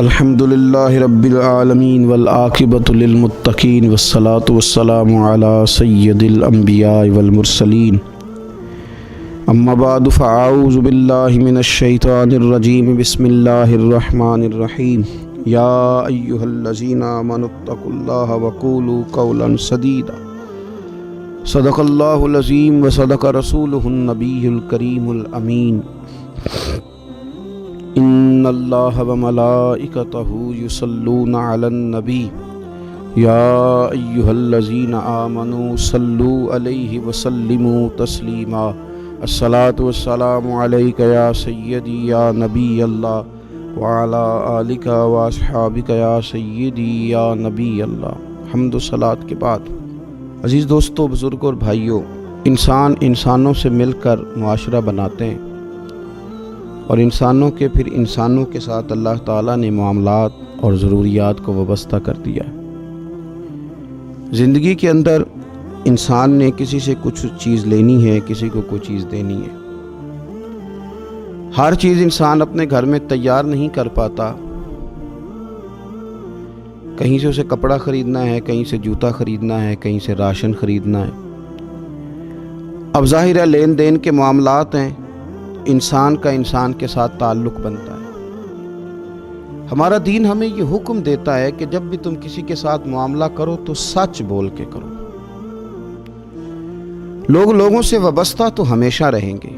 الحمدللہ رب العالمین والعاقبۃ للمتقین والصلاة والسلام علی سید الانبیاء والمرسلین اما بعد فاعوذ باللہ من الشیطان الرجیم بسم اللہ الرحمن الرحیم یا ایہا الذین آمنوا اتقوا اللہ وقولوا قولا سدیدا صدق اللہ العظیم وصدق رسولہ النبی الکریم الامین ان اللہ وملائکتہ یصلون علی النبی یا ایہا الذین آمنوا صلوا علیہ وسلموا تسلیما الصلاۃ والسلام علیک یا سیدی یا نبی اللہ وعلی آلک واصحابک یا سیدی یا نبی اللہ۔ حمد و صلاۃ کے بعد عزیز دوستو، بزرگوں اور بھائیوں، انسانوں سے مل کر معاشرہ بناتے ہیں اور پھر انسانوں کے ساتھ اللہ تعالیٰ نے معاملات اور ضروریات کو وابستہ کر دیا ہے۔ زندگی کے اندر انسان نے کسی سے کچھ چیز لینی ہے، کسی کو کوئی چیز دینی ہے۔ ہر چیز انسان اپنے گھر میں تیار نہیں کر پاتا، کہیں سے اسے کپڑا خریدنا ہے، کہیں سے جوتا خریدنا ہے، کہیں سے راشن خریدنا ہے۔ اب ظاہر ہے لین دین کے معاملات ہیں، انسان کا انسان کے ساتھ تعلق بنتا ہے۔ ہمارا دین ہمیں یہ حکم دیتا ہے کہ جب بھی تم کسی کے ساتھ معاملہ کرو تو سچ بول کے کرو۔ لوگوں سے وابستہ تو ہمیشہ رہیں گے،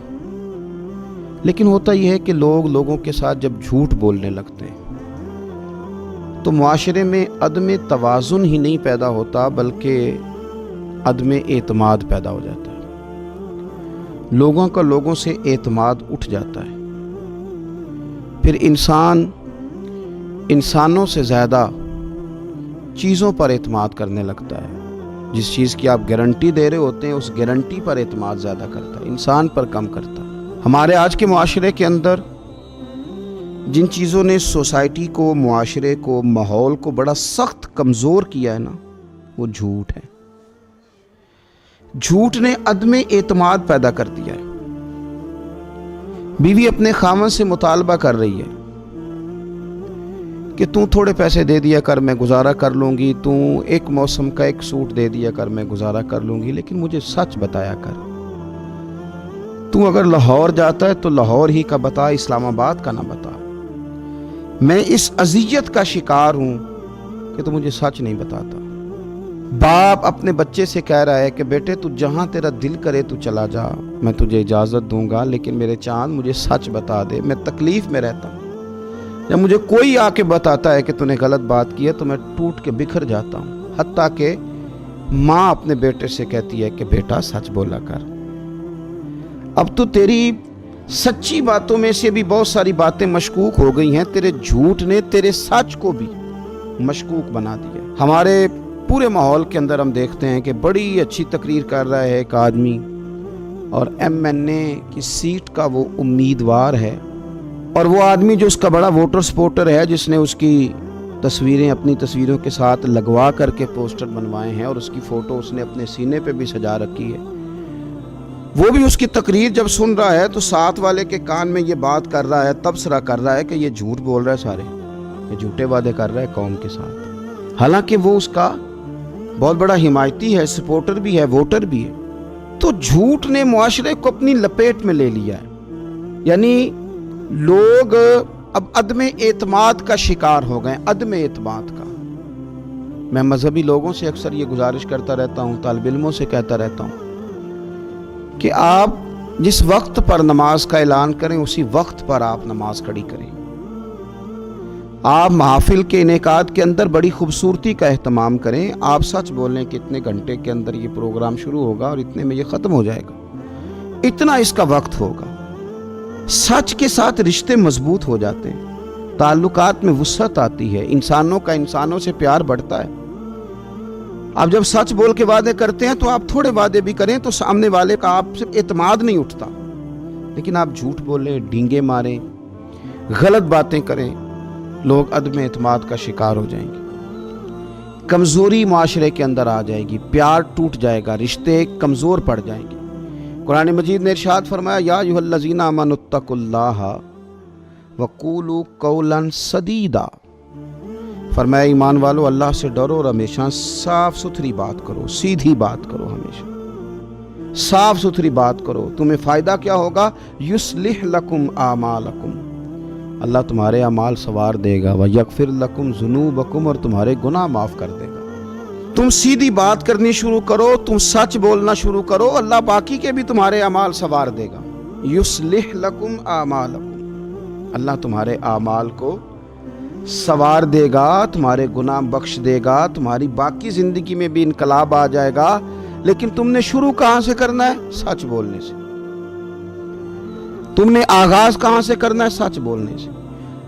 لیکن ہوتا یہ ہے کہ لوگوں کے ساتھ جب جھوٹ بولنے لگتے ہیں تو معاشرے میں عدم توازن ہی نہیں پیدا ہوتا بلکہ عدم اعتماد پیدا ہو جاتا ہے۔ لوگوں کا لوگوں سے اعتماد اٹھ جاتا ہے، پھر انسانوں سے زیادہ چیزوں پر اعتماد کرنے لگتا ہے۔ جس چیز کی آپ گارنٹی دے رہے ہوتے ہیں اس گارنٹی پر اعتماد زیادہ کرتا ہے، انسان پر کم کرتا ہے۔ ہمارے آج کے معاشرے کے اندر جن چیزوں نے سوسائٹی کو، معاشرے کو، ماحول کو بڑا سخت کمزور کیا ہے نا، وہ جھوٹ ہے۔ جھوٹ نے عدم اعتماد پیدا کر دیا ہے۔ بیوی اپنے خاوند سے مطالبہ کر رہی ہے کہ تو تھوڑے پیسے دے دیا کر، میں گزارا کر لوں گی، تو ایک موسم کا ایک سوٹ دے دیا کر، میں گزارا کر لوں گی، لیکن مجھے سچ بتایا کر۔ تو اگر لاہور جاتا ہے تو لاہور ہی کا بتا، اسلام آباد کا نہ بتا۔ میں اس اذیت کا شکار ہوں کہ تو مجھے سچ نہیں بتاتا۔ باپ اپنے بچے سے کہہ رہا ہے کہ بیٹے تو جہاں تیرا دل کرے تو چلا جا، میں تجھے اجازت دوں گا، لیکن میرے چاند مجھے سچ بتا دے، میں تکلیف میں رہتا ہوں۔ جب مجھے کوئی آ کے بتاتا ہے کہ تو نے غلط بات کی ہے تو میں ٹوٹ کے بکھر جاتا ہوں۔ حتیٰ کہ ماں اپنے بیٹے سے کہتی ہے کہ بیٹا سچ بولا کر۔ اب تو تیری سچی باتوں میں سے بھی بہت ساری باتیں مشکوک ہو گئی ہیں، تیرے جھوٹ نے تیرے سچ کو بھی مشکوک بنا دیا۔ ہمارے پورے ماحول کے اندر ہم دیکھتے ہیں کہ بڑی اچھی تقریر کر رہا ہے ایک آدمی، اور MNA کی سیٹ کا وہ امیدوار ہے، اور وہ آدمی جو اس کا بڑا ووٹر سپورٹر ہے، جس نے اس کی تصویریں اپنی تصویروں کے ساتھ لگوا کر کے پوسٹر بنوائے ہیں، اور اس کی فوٹو اس نے اپنے سینے پہ بھی سجا رکھی ہے، وہ بھی اس کی تقریر جب سن رہا ہے تو ساتھ والے کے کان میں یہ بات کر رہا ہے، تبصرہ کر رہا ہے کہ یہ جھوٹ بول رہا ہے، سارے یہ جھوٹے وعدے کر رہا ہے قوم کے ساتھ، حالانکہ وہ اس کا بہت بڑا حمایتی ہے، سپورٹر بھی ہے، ووٹر بھی ہے۔ تو جھوٹ نے معاشرے کو اپنی لپیٹ میں لے لیا ہے، یعنی لوگ اب عدم اعتماد کا شکار ہو گئے، عدم اعتماد کا۔ میں مذہبی لوگوں سے اکثر یہ گزارش کرتا رہتا ہوں، طالب علموں سے کہتا رہتا ہوں کہ آپ جس وقت پر نماز کا اعلان کریں اسی وقت پر آپ نماز کھڑی کریں۔ آپ محافل کے انعقاد کے اندر بڑی خوبصورتی کا اہتمام کریں، آپ سچ بولیں کہ اتنے گھنٹے کے اندر یہ پروگرام شروع ہوگا اور اتنے میں یہ ختم ہو جائے گا، اتنا اس کا وقت ہوگا۔ سچ کے ساتھ رشتے مضبوط ہو جاتے ہیں، تعلقات میں وسعت آتی ہے، انسانوں کا انسانوں سے پیار بڑھتا ہے۔ آپ جب سچ بول کے وعدے کرتے ہیں تو آپ تھوڑے وعدے بھی کریں تو سامنے والے کا آپ سے اعتماد نہیں اٹھتا، لیکن آپ جھوٹ بولیں، ڈینگے ماریں، غلط باتیں کریں، لوگ عدم اعتماد کا شکار ہو جائیں گے، کمزوری معاشرے کے اندر آ جائے گی، پیار ٹوٹ جائے گا، رشتے کمزور پڑ جائیں گے۔ قرآن مجید نے ارشاد فرمایا یا ایھا الذین آمنوا اتقوا اللہ وقولوا قولا سدیدا، فرمایا ایمان والو اللہ سے ڈرو اور ہمیشہ صاف ستھری بات کرو، سیدھی بات کرو، ہمیشہ صاف ستھری بات کرو۔ تمہیں فائدہ کیا ہوگا؟ یصلح لکم اعمالکم، اللہ تمہارے اعمال سنوار دے گا، ویغفر لکم ذنوبکم، اور تمہارے گناہ معاف کر دے گا۔ تم سیدھی بات کرنی شروع کرو، تم سچ بولنا شروع کرو، اللہ باقی کے بھی تمہارے اعمال سنوار دے گا۔ یصلح لکم اعمالکم، اللہ تمہارے اعمال کو سنوار دے گا، تمہارے گناہ بخش دے گا، تمہاری باقی زندگی میں بھی انقلاب آ جائے گا۔ لیکن تم نے شروع کہاں سے کرنا ہے؟ سچ بولنے سے۔ تم نے آغاز کہاں سے کرنا ہے؟ سچ بولنے سے۔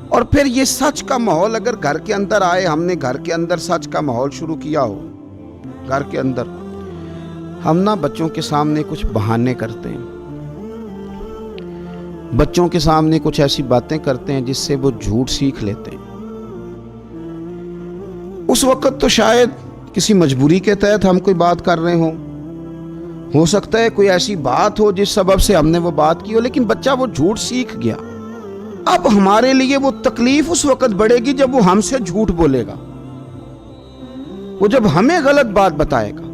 اور پھر یہ سچ کا ماحول اگر گھر کے اندر آئے، ہم نے گھر کے اندر سچ کا ماحول شروع کیا ہو، گھر کے اندر ہم نا بچوں کے سامنے کچھ بہانے کرتے ہیں، بچوں کے سامنے کچھ ایسی باتیں کرتے ہیں جس سے وہ جھوٹ سیکھ لیتے ہیں۔ اس وقت تو شاید کسی مجبوری کے تحت ہم کوئی بات کر رہے ہوں، ہو سکتا ہے کوئی ایسی بات ہو جس سبب سے ہم نے وہ بات کی ہو، لیکن بچہ وہ جھوٹ سیکھ گیا۔ اب ہمارے لیے وہ تکلیف اس وقت بڑھے گی جب وہ ہم سے جھوٹ بولے گا، وہ جب ہمیں غلط بات بتائے گا،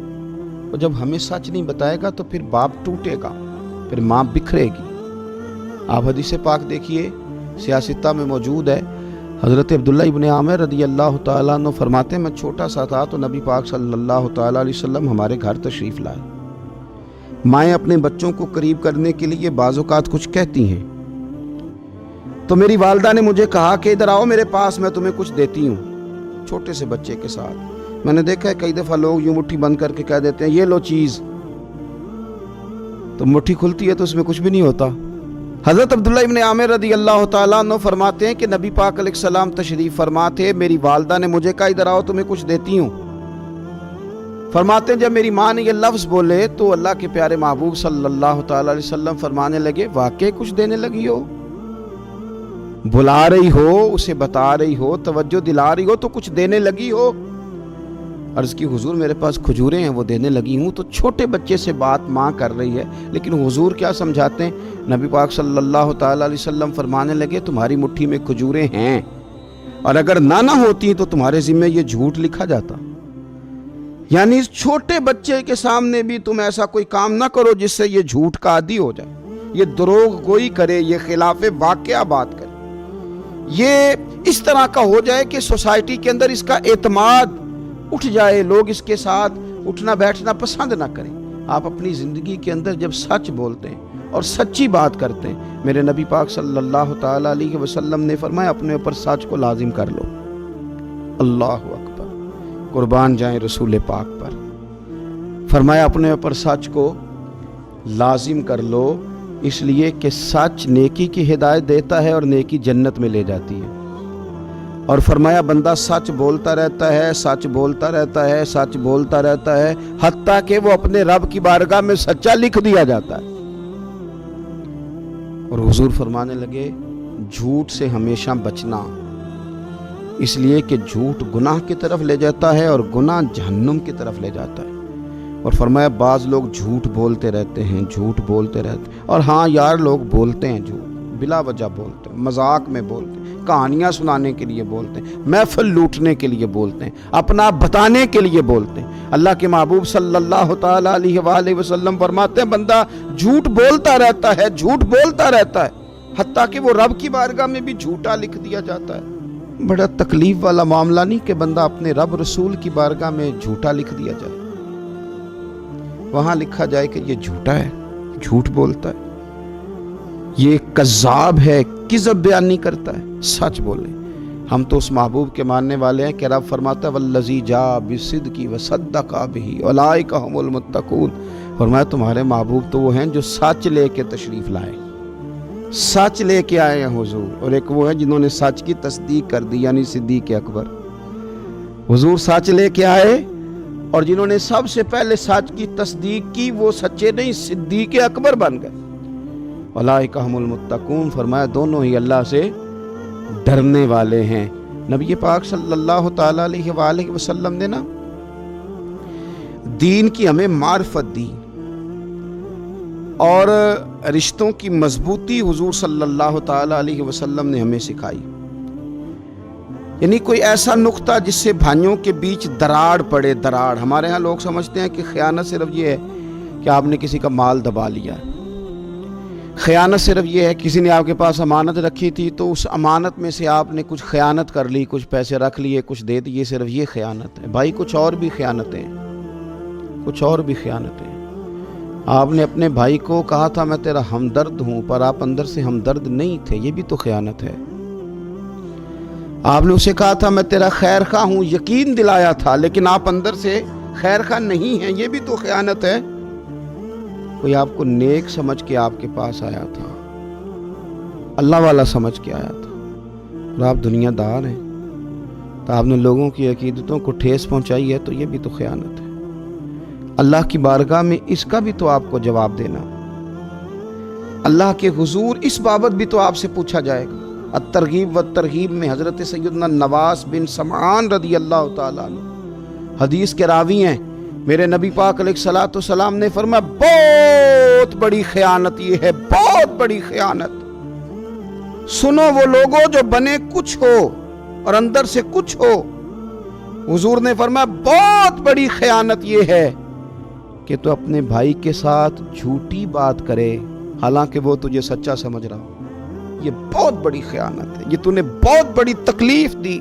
وہ جب ہمیں سچ نہیں بتائے گا تو پھر باپ ٹوٹے گا، پھر ماں بکھرے گی۔ آپ حدیث پاک دیکھیے، سیاستہ میں موجود ہے، حضرت عبداللہ ابن عامر رضی اللہ تعالیٰ عنہ فرماتے ہیں میں چھوٹا سا تھا تو نبی پاک صلی اللہ تعالیٰ علیہ وسلم ہمارے گھر تشریف لائے۔ مائیں اپنے بچوں کو قریب کرنے کے لیے بعض اوقات کچھ کہتی ہیں، تو میری والدہ نے مجھے کہا کہ ادھر آؤ میرے پاس، میں تمہیں کچھ دیتی ہوں، چھوٹے سے بچے کے ساتھ۔ میں نے دیکھا ہے کئی دفعہ لوگ یوں مٹھی بند کر کے کہہ دیتے ہیں یہ لو چیز، تو مٹھی کھلتی ہے تو اس میں کچھ بھی نہیں ہوتا۔ حضرت عبداللہ ابن عامر رضی اللہ تعالیٰ عنہ فرماتے ہیں کہ نبی پاک علیہ السلام تشریف فرما تھے، میری والدہ نے مجھے کہا ادھر آؤ تمہیں کچھ دیتی ہوں۔ فرماتے ہیں جب میری ماں نے یہ لفظ بولے تو اللہ کے پیارے محبوب صلی اللہ تعالیٰ علیہ وسلم فرمانے لگے واقعی کچھ دینے لگی ہو، بلا رہی ہو، اسے بتا رہی ہو، توجہ دلا رہی ہو تو کچھ دینے لگی ہو۔ عرض کی حضور میرے پاس کھجوریں ہیں وہ دینے لگی ہوں۔ تو چھوٹے بچے سے بات ماں کر رہی ہے، لیکن حضور کیا سمجھاتے ہیں؟ نبی پاک صلی اللہ تعالیٰ علیہ وسلم فرمانے لگے تمہاری مٹھی میں کھجوریں ہیں، اور اگر نہ ہوتی تو تمہارے ذمہ یہ جھوٹ لکھا جاتا۔ یعنی اس چھوٹے بچے کے سامنے بھی تم ایسا کوئی کام نہ کرو جس سے یہ جھوٹ کا عادی ہو جائے، یہ دروغ گوئی کرے، یہ خلاف واقعہ بات کرے، یہ اس طرح کا ہو جائے کہ سوسائٹی کے اندر اس کا اعتماد اٹھ جائے، لوگ اس کے ساتھ اٹھنا بیٹھنا پسند نہ کریں۔ آپ اپنی زندگی کے اندر جب سچ بولتے ہیں اور سچی بات کرتے ہیں، میرے نبی پاک صلی اللہ تعالیٰ علیہ وسلم نے فرمایا اپنے اوپر سچ کو لازم کر لو۔ اللہ اکبر، قربان جائیں رسول پاک پر۔ فرمایا اپنے اوپر سچ کو لازم کر لو، اس لیے کہ سچ نیکی کی ہدایت دیتا ہے اور نیکی جنت میں لے جاتی ہے۔ اور فرمایا بندہ سچ بولتا رہتا ہے، سچ بولتا رہتا ہے، سچ بولتا رہتا ہے، حتیٰ کہ وہ اپنے رب کی بارگاہ میں سچا لکھ دیا جاتا ہے۔ اور حضور فرمانے لگے جھوٹ سے ہمیشہ بچنا، اس لیے کہ جھوٹ گناہ کی طرف لے جاتا ہے اور گناہ جہنم کی طرف لے جاتا ہے۔ اور فرمایا بعض لوگ جھوٹ بولتے رہتے ہیں، جھوٹ بولتے رہتے ہیں، اور ہاں یار لوگ بولتے ہیں جھوٹ، بلا وجہ بولتے ہیں، مذاق میں بولتے ہیں، کہانیاں سنانے کے لیے بولتے ہیں، محفل لوٹنے کے لیے بولتے ہیں، اپنا بتانے کے لیے بولتے ہیں۔ اللہ کے محبوب صلی اللہ تعالیٰ علیہ وآلہ وسلم فرماتے ہیں بندہ جھوٹ بولتا رہتا ہے، جھوٹ بولتا رہتا ہے، حتیٰ کہ وہ رب کی بارگاہ میں بھی جھوٹا لکھ دیا جاتا ہے۔ بڑا تکلیف والا معاملہ نہیں کہ بندہ اپنے رب رسول کی بارگاہ میں جھوٹا لکھ دیا جائے، وہاں لکھا جائے کہ یہ جھوٹا ہے، جھوٹ بولتا ہے، یہ کذاب ہے، کذب بیان نہیں کرتا ہے، سچ بولے۔ ہم تو اس محبوب کے ماننے والے ہیں کہ رب فرماتا ہے والذی جاء بالصدق وصدق بہ اولئک ھم المتقون۔ فرمایا تمہارے محبوب تو وہ ہیں جو سچ لے کے تشریف لائے، سچ لے کے آئے ہیں حضور، اور ایک وہ ہیں جنہوں نے سچ کی تصدیق کر دی، یعنی صدیق اکبر۔ حضور سچ لے کے آئے اور جنہوں نے سب سے پہلے سچ کی تصدیق کی وہ سچے نہیں، صدیق اکبر بن گئے۔ اولئک ھم المتقون، فرمایا دونوں ہی اللہ سے ڈرنے والے ہیں۔ نبی پاک صلی اللہ تعالیٰ علیہ وآلہ وسلم نے نا دین کی ہمیں معرفت دی اور رشتوں کی مضبوطی حضور صلی اللہ تعالیٰ علیہ وسلم نے ہمیں سکھائی۔ یعنی کوئی ایسا نقطہ جس سے بھائیوں کے بیچ دراڑ پڑے، دراڑ۔ ہمارے ہاں لوگ سمجھتے ہیں کہ خیانت صرف یہ ہے کہ آپ نے کسی کا مال دبا لیا ہے، خیانت صرف یہ ہے کسی نے آپ کے پاس امانت رکھی تھی تو اس امانت میں سے آپ نے کچھ خیانت کر لی، کچھ پیسے رکھ لیے، کچھ دے دیے، صرف یہ خیانت ہے۔ بھائی کچھ اور بھی خیانتیں، کچھ اور بھی خیانتیں۔ آپ نے اپنے بھائی کو کہا تھا میں تیرا ہمدرد ہوں، پر آپ اندر سے ہمدرد نہیں تھے، یہ بھی تو خیانت ہے۔ آپ نے اسے کہا تھا میں تیرا خیر خواہ ہوں، یقین دلایا تھا، لیکن آپ اندر سے خیر خواہ نہیں ہیں، یہ بھی تو خیانت ہے۔ کوئی آپ کو نیک سمجھ کے آپ کے پاس آیا تھا، اللہ والا سمجھ کے آیا تھا، اور آپ دنیا دار ہیں، تو آپ نے لوگوں کی عقیدتوں کو ٹھیس پہنچائی ہے، تو یہ بھی تو خیانت ہے۔ اللہ کی بارگاہ میں اس کا بھی تو آپ کو جواب دینا، اللہ کے حضور اس بابت بھی تو آپ سے پوچھا جائے گا۔ الترغیب والترہیب میں حضرت سیدنا نواس بن سمعان رضی اللہ تعالیٰ عنہ حدیث کے راوی ہیں، میرے نبی پاک علیہ الصلوۃ والسلام نے فرمایا بہت بڑی خیانت یہ ہے، بہت بڑی خیانت۔ سنو وہ لوگوں جو بنے کچھ ہو اور اندر سے کچھ ہو۔ حضور نے فرمایا بہت بڑی خیانت یہ ہے کہ تو اپنے بھائی کے ساتھ جھوٹی بات کرے حالانکہ وہ تجھے سچا سمجھ رہا ہو۔ یہ بہت بڑی خیانت ہے، یہ تو نے بہت بڑی تکلیف دی،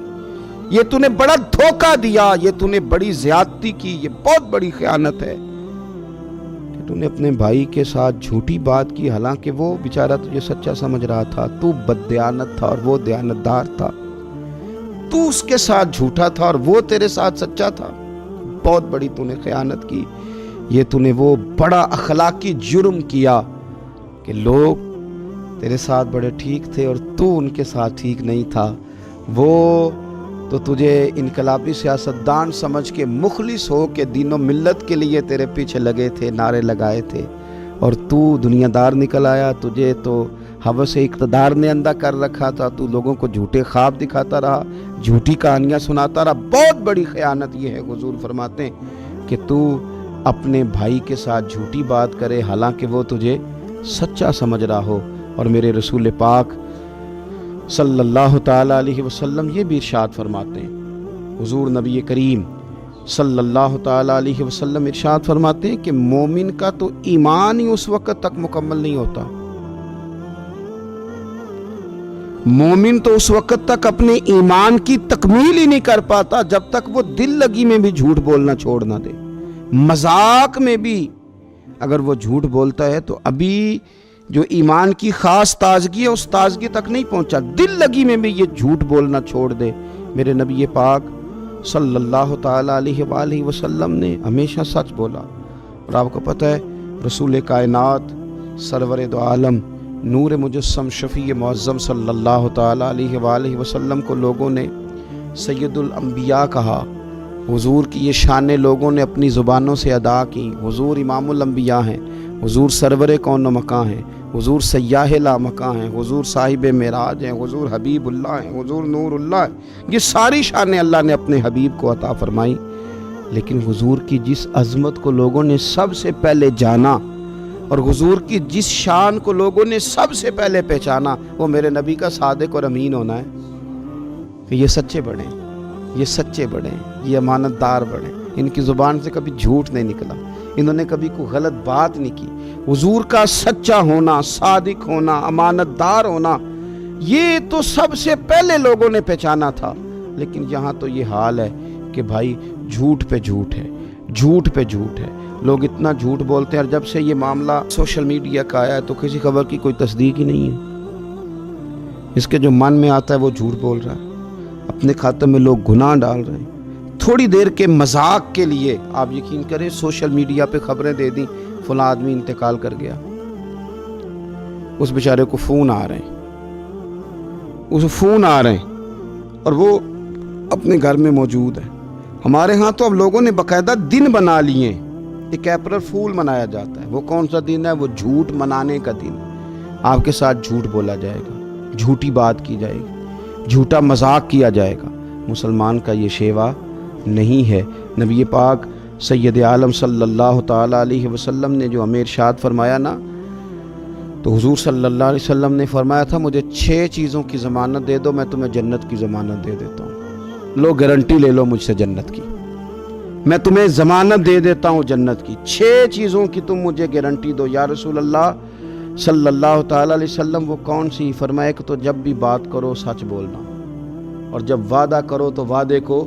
یہ تو نے بڑا دھوکہ دیا، یہ تو نے بڑی زیادتی کی، یہ بہت بڑی خیانت ہے کہ تو نے اپنے بھائی کے ساتھ جھوٹی بات کی حالانکہ وہ بیچارہ تجھے سچا سمجھ رہا تھا۔ تو بددیانت تھا اور وہ دیانتدار تھا، تو اس کے ساتھ جھوٹا تھا اور وہ تیرے ساتھ سچا تھا۔ بہت بڑی تو نے خیانت کی، یہ تو نے وہ بڑا اخلاقی جرم کیا کہ لوگ تیرے ساتھ بڑے ٹھیک تھے اور تو ان کے ساتھ ٹھیک نہیں تھا۔ وہ تو تجھے انقلابی سیاستدان سمجھ کے مخلص ہو کے دین و ملت کے لیے تیرے پیچھے لگے تھے، نعرے لگائے تھے، اور تو دنیا دار نکل آیا۔ تجھے تو ہوس اقتدار نے اندھا کر رکھا تھا، تو لوگوں کو جھوٹے خواب دکھاتا رہا، جھوٹی کہانیاں سناتا رہا۔ بہت بڑی خیانت یہ ہے، حضور فرماتے ہیں کہ تو اپنے بھائی کے ساتھ جھوٹی بات کرے حالانکہ وہ تجھے سچا سمجھ رہا ہو۔ اور میرے رسول پاک صلی اللہ تعالیٰ علیہ وسلم یہ بھی ارشاد فرماتے ہیں، حضور نبی کریم صلی اللہ تعالیٰ علیہ وسلم ارشاد فرماتے ہیں کہ مومن کا تو ایمان ہی اس وقت تک مکمل نہیں ہوتا، مومن تو اس وقت تک اپنے ایمان کی تکمیل ہی نہیں کر پاتا جب تک وہ دل لگی میں بھی جھوٹ بولنا چھوڑ نہ دے۔ مذاق میں بھی اگر وہ جھوٹ بولتا ہے تو ابھی جو ایمان کی خاص تازگی ہے اس تازگی تک نہیں پہنچا، دل لگی میں بھی یہ جھوٹ بولنا چھوڑ دے۔ میرے نبی پاک صلی اللہ تعالیٰ علیہ وآلہ وسلم نے ہمیشہ سچ بولا، اور آپ کو پتہ ہے رسول کائنات سرور دو عالم نور مجسم شفیع معظم صلی اللہ تعالیٰ علیہ وآلہ وسلم کو لوگوں نے سید الانبیاء کہا۔ حضور کی یہ شانیں لوگوں نے اپنی زبانوں سے ادا کی۔ حضور امام الانبیاء ہیں، حضور سرور کون و مکان ہیں، حضور سیاح لا مکان ہیں، حضور صاحب معراج ہیں، حضور حبیب اللہ ہیں، حضور نور اللہ ہیں۔ یہ ساری شانیں اللہ نے اپنے حبیب کو عطا فرمائی، لیکن حضور کی جس عظمت کو لوگوں نے سب سے پہلے جانا اور حضور کی جس شان کو لوگوں نے سب سے پہلے پہچانا وہ میرے نبی کا صادق اور امین ہونا ہے کہ یہ سچے بڑھیں، یہ سچے بڑھیں، یہ امانت دار بڑھیں۔ ان کی زبان سے کبھی جھوٹ نہیں نکلا، انہوں نے کبھی کوئی غلط بات نہیں کی۔ حضور کا سچا ہونا، صادق ہونا، امانت دار ہونا، یہ تو سب سے پہلے لوگوں نے پہچانا تھا۔ لیکن یہاں تو یہ حال ہے کہ بھائی جھوٹ پہ جھوٹ ہے، جھوٹ پہ جھوٹ ہے، لوگ اتنا جھوٹ بولتے ہیں۔ اور جب سے یہ معاملہ سوشل میڈیا کا آیا ہے تو کسی خبر کی کوئی تصدیق ہی نہیں ہے، اس کے جو من میں آتا ہے وہ جھوٹ بول رہا ہے، اپنے کھاتے میں لوگ گناہ ڈال رہے ہیں۔ تھوڑی دیر کے مذاق کے لیے آپ یقین کریں سوشل میڈیا پہ خبریں دے دیں فلاں آدمی انتقال کر گیا، اس بیچارے کو فون آ رہے ہیں، اسے فون آ رہے ہیں اور وہ اپنے گھر میں موجود ہے۔ ہمارے ہاں تو اب لوگوں نے باقاعدہ دن بنا لیے ہیں، ایک اپریل فول منایا جاتا ہے۔ وہ کون سا دن ہے؟ وہ جھوٹ منانے کا دن۔ آپ کے ساتھ جھوٹ بولا جائے گا، جھوٹی بات کی جائے گی، جھوٹا مذاق کیا جائے گا۔ مسلمان کا یہ شیوا نہیں ہے۔ نبی پاک سید عالم صلی اللہ تعالیٰ علیہ وسلم نے جو ہمیں ارشاد فرمایا نا، تو حضور صلی اللہ علیہ وسلم نے فرمایا تھا مجھے 6 چیزوں کی ضمانت دے دو میں تمہیں جنت کی ضمانت دے دیتا ہوں۔ لو گارنٹی لے لو مجھ سے جنت کی، میں تمہیں ضمانت دے دیتا ہوں جنت کی، 6 چیزوں کی تم مجھے گارنٹی دو۔ یا رسول اللہ صلی اللہ تعالی علیہ وسلم وہ کون سی؟ فرمایا کہ تو جب بھی بات کرو سچ بولنا، اور جب وعدہ کرو تو وعدے کو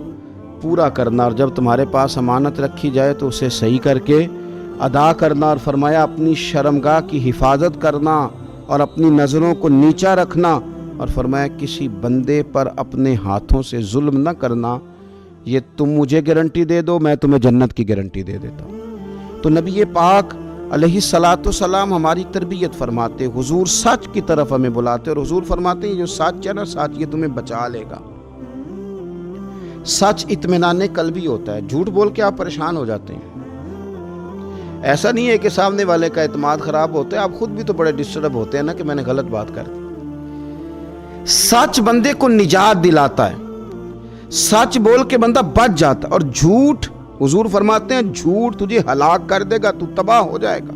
پورا کرنا، اور جب تمہارے پاس امانت رکھی جائے تو اسے صحیح کر کے ادا کرنا، اور فرمایا اپنی شرمگاہ کی حفاظت کرنا اور اپنی نظروں کو نیچا رکھنا، اور فرمایا کسی بندے پر اپنے ہاتھوں سے ظلم نہ کرنا۔ یہ تم مجھے گارنٹی دے دو، میں تمہیں جنت کی گارنٹی دے دیتا ہوں۔ تو نبی پاک علیہ الصلاۃ والسلام ہماری تربیت فرماتے، حضور سچ کی طرف ہمیں بلاتے، اور حضور فرماتے ہیں جو سچ ہے نا، سچ یہ تمہیں بچا لے گا۔ سچ اطمینان قلبی ہوتا ہے، جھوٹ بول کے آپ پریشان ہو جاتے ہیں۔ ایسا نہیں ہے کہ سامنے والے کا اعتماد خراب ہوتا ہے، آپ خود بھی تو بڑے ڈسٹرب ہوتے ہیں نا کہ میں نے غلط بات کر دی۔ سچ بندے کو نجات دلاتا ہے، سچ بول کے بندہ بچ جاتا ہے، اور جھوٹ حضور فرماتے ہیں جھوٹ تجھے ہلاک کر دے گا، تو تباہ ہو جائے گا۔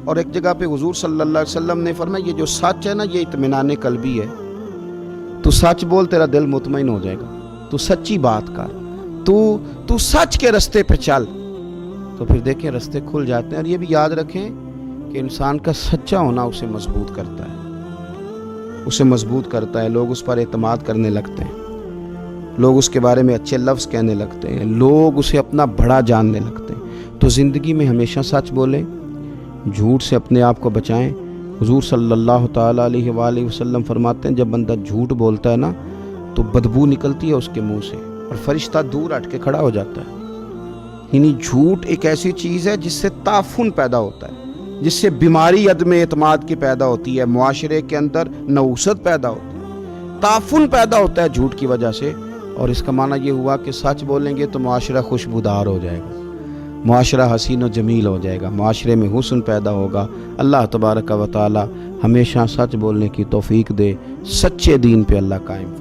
اور ایک جگہ پہ حضور صلی اللہ علیہ وسلم نے فرمایا یہ جو سچ ہے نا یہ اطمینان قلبی ہے، تو سچ بول تیرا دل مطمئن ہو جائے گا، تو سچی بات کر، تو سچ کے رستے پہ چل، تو پھر دیکھیں رستے کھل جاتے ہیں۔ اور یہ بھی یاد رکھیں کہ انسان کا سچا ہونا اسے مضبوط کرتا ہے، اسے مضبوط کرتا ہے، لوگ اس پر اعتماد کرنے لگتے ہیں، لوگ اس کے بارے میں اچھے لفظ کہنے لگتے ہیں، لوگ اسے اپنا بڑا جاننے لگتے ہیں۔ تو زندگی میں ہمیشہ سچ بولیں، جھوٹ سے اپنے آپ کو بچائیں۔ حضور صلی اللہ تعالیٰ علیہ وآلہ وسلم فرماتے ہیں جب بندہ جھوٹ بولتا ہے نا تو بدبو نکلتی ہے اس کے منہ سے، اور فرشتہ دور ہٹ کے کھڑا ہو جاتا ہے۔ یعنی جھوٹ ایک ایسی چیز ہے جس سے تعفن پیدا ہوتا ہے، جس سے بیماری عدم اعتماد کی پیدا ہوتی ہے، معاشرے کے اندر نوسط پیدا ہوتی ہے، تعفن پیدا ہوتا ہے جھوٹ کی وجہ سے۔ اور اس کا معنی یہ ہوا کہ سچ بولیں گے تو معاشرہ خوشبودار ہو جائے گا، معاشرہ حسین و جمیل ہو جائے گا، معاشرے میں حسن پیدا ہوگا۔ اللہ تبارک و تعالی ہمیشہ سچ بولنے کی توفیق دے، سچے دین پہ اللہ قائم